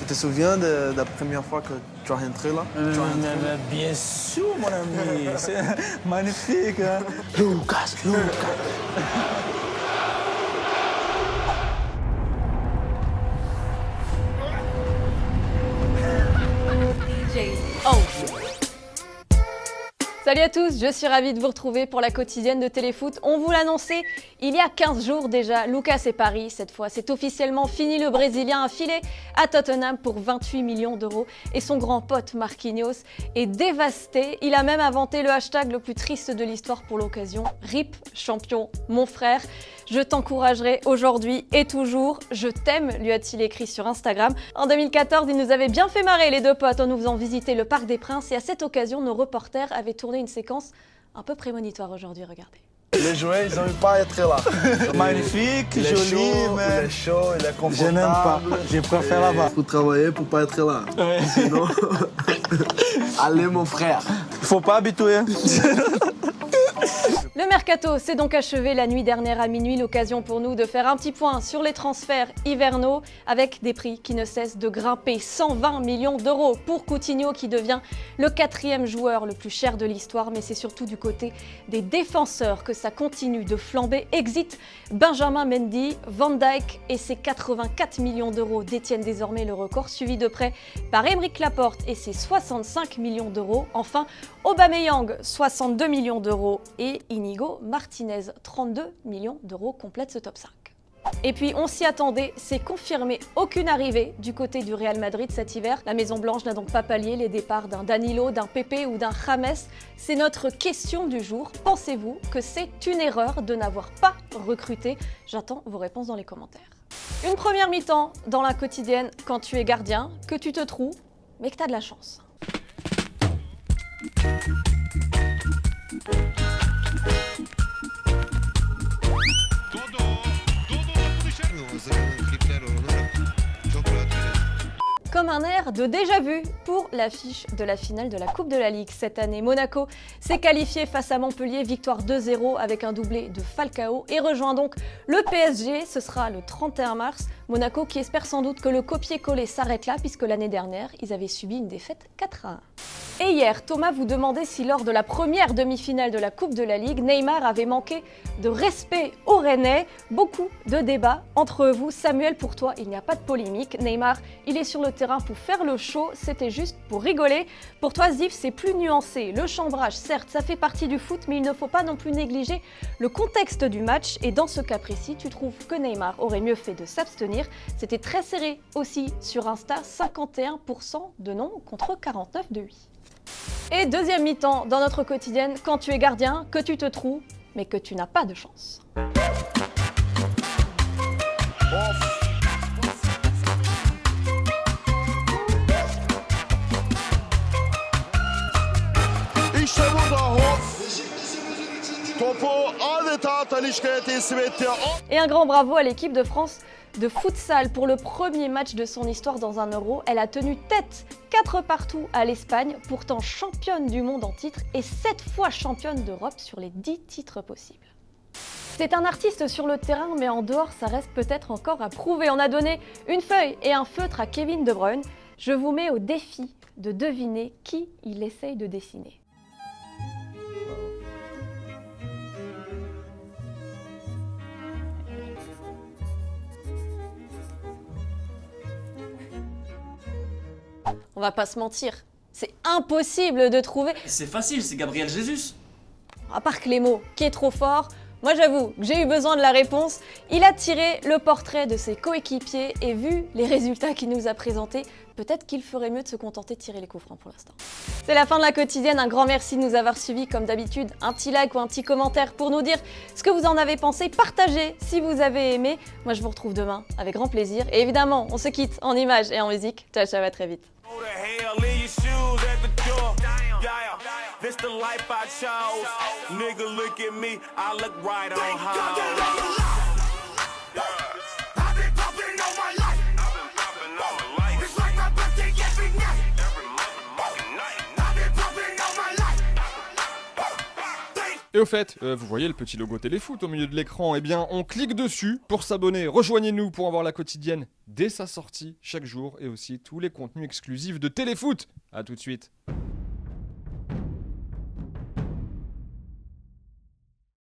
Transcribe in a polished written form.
te souviens de la première fois que tu es rentré là? Bien sûr, mon ami. C'est magnifique. Hein? Lucas. Salut à tous, je suis ravie de vous retrouver pour la quotidienne de Téléfoot. On vous l'annonçait il y a 15 jours déjà, Lucas et Paris, cette fois c'est officiellement fini, le Brésilien a filé à Tottenham pour 28 millions d'euros et son grand pote Marquinhos est dévasté. Il a même inventé le hashtag le plus triste de l'histoire pour l'occasion, RIP champion, mon frère. Je t'encouragerai aujourd'hui et toujours, je t'aime, lui a-t-il écrit sur Instagram. En 2014, il nous avait bien fait marrer les deux potes en nous faisant visiter le Parc des Princes et à cette occasion, nos reporters avaient tourné une séquence un peu prémonitoire aujourd'hui, regardez. Les joueurs, ils n'aiment pas être là. Magnifique, Il est joli, chaud, mais il est chaud, il est confortable. je n'aime pas. Je préfère là-bas. Il faut travailler pour pas être là. Ouais. Sinon, allez mon frère. Il faut pas habituer. Le mercato s'est donc achevé la nuit dernière à minuit, l'occasion pour nous de faire un petit point sur les transferts hivernaux avec des prix qui ne cessent de grimper. 120 millions d'euros pour Coutinho qui devient le 4e joueur le plus cher de l'histoire, mais c'est surtout du côté des défenseurs que ça continue de flamber. Exit Benjamin Mendy, Van Dijk et ses 84 millions d'euros détiennent désormais le record, suivi de près par Aymeric Laporte et ses 65 millions d'euros. Enfin, Aubameyang, 62 millions d'euros et Inigo Martinez, 32 millions d'euros complètent ce top 5. Et puis on s'y attendait, c'est confirmé, aucune arrivée du côté du Real Madrid cet hiver. La Maison Blanche n'a donc pas pallié les départs d'un Danilo, d'un Pepe ou d'un James. C'est notre question du jour. Pensez-vous que c'est une erreur de n'avoir pas recruté? J'attends vos réponses dans les commentaires. Une première mi-temps dans la quotidienne quand tu es gardien, que tu te trouves, mais que tu as de la chance. Comme un air de déjà-vu pour l'affiche de la finale de la Coupe de la Ligue. Cette année, Monaco s'est qualifié face à Montpellier, victoire 2-0 avec un doublé de Falcao et rejoint donc le PSG. Ce sera le 31 mars. Monaco qui espère sans doute que le copier-coller s'arrête là puisque l'année dernière, ils avaient subi une défaite 4-1. Et hier, Thomas vous demandait si lors de la première demi-finale de la Coupe de la Ligue, Neymar avait manqué de respect aux Rennais. Beaucoup de débats entre vous. Samuel, pour toi, il n'y a pas de polémique. Neymar, il est sur le terrain pour faire le show, c'était juste pour rigoler. Pour toi, Zif, c'est plus nuancé. Le chambrage, certes, ça fait partie du foot, mais il ne faut pas non plus négliger le contexte du match. Et dans ce cas précis, tu trouves que Neymar aurait mieux fait de s'abstenir. C'était très serré aussi sur Insta, 51% de non contre 49% de oui. Et deuxième mi-temps dans notre quotidienne, quand tu es gardien, que tu te trouves, mais que tu n'as pas de chance. Et un grand bravo à l'équipe de France de futsal pour le premier match de son histoire dans un Euro. Elle a tenu tête 4-partout à l'Espagne, pourtant championne du monde en titre et 7 fois championne d'Europe sur les 10 titres possibles. C'est un artiste sur le terrain, mais en dehors, ça reste peut-être encore à prouver. On a donné une feuille et un feutre à Kevin De Bruyne. Je vous mets au défi de deviner qui il essaye de dessiner. On va pas se mentir, c'est impossible de trouver. C'est facile, c'est Gabriel Jesus. À part Clément, qui est trop fort, moi j'avoue que j'ai eu besoin de la réponse. Il a tiré le portrait de ses coéquipiers et vu les résultats qu'il nous a présentés, peut-être qu'il ferait mieux de se contenter de tirer les coups francs pour l'instant. C'est la fin de la quotidienne, un grand merci de nous avoir suivis comme d'habitude. Un petit like ou un petit commentaire pour nous dire ce que vous en avez pensé. Partagez si vous avez aimé. Moi je vous retrouve demain avec grand plaisir. Et évidemment, on se quitte en images et en musique. Ciao, ciao, à très vite. This the life I chose. Nigga, look at me, I look right on how. It's like my birthday every night. Every motherfucking night. I've been popping all my life. Et au fait, vous voyez le petit logo Téléfoot au milieu de l'écran, eh bien on clique dessus pour s'abonner. Rejoignez-nous pour avoir la quotidienne dès sa sortie chaque jour et aussi tous les contenus exclusifs de Téléfoot. A tout de suite.